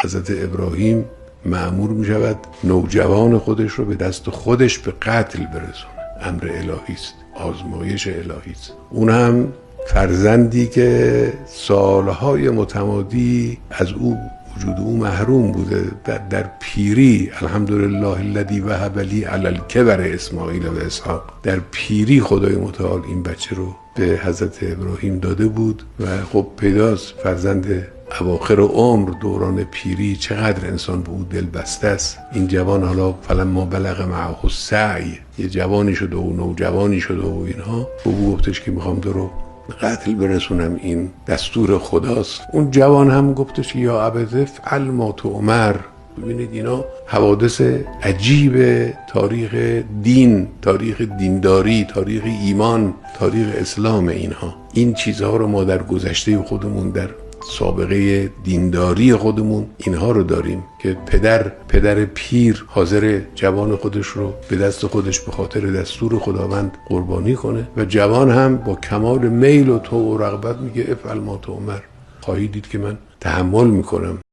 حضرت ابراهیم مأمور می شود نوجوان خودش رو به دست خودش به قتل برسونه. امر الهی است، آزمایش الهی است. اون هم فرزندی که سالهای متمادی از او وجود او محروم بوده. در پیری الحمدلله الذی وهب لی علی الکبر اسماعیل و اسحاق، در پیری خدای متعال این بچه رو به حضرت ابراهیم داده بود و خب پیداست فرزند اواخر عمر، دوران پیری، چقدر انسان به او دل بسته است. این جوان حالا فلما بلغ معه السعی، یه جوانی شده و نوجوانی شده و اینها، به او گفتش که میخوام تو رو قتل برسونم، این دستور خداست. اون جوان هم گفتش یا ابت فعل ما تؤمر. ببینید اینا حوادث عجیب تاریخ دین، تاریخ دینداری، تاریخ ایمان، تاریخ اسلام. اینها این چیزها رو ما در گذشته خودمون، در سابقه دینداری خودمون اینها رو داریم که پدر پیر حاضر جوان خودش رو به دست خودش به خاطر دستور خداوند قربانی کنه و جوان هم با کمال میل و طوع و رغبت میگه افعل ما تؤمر، خواهی دید که من تحمل میکنم.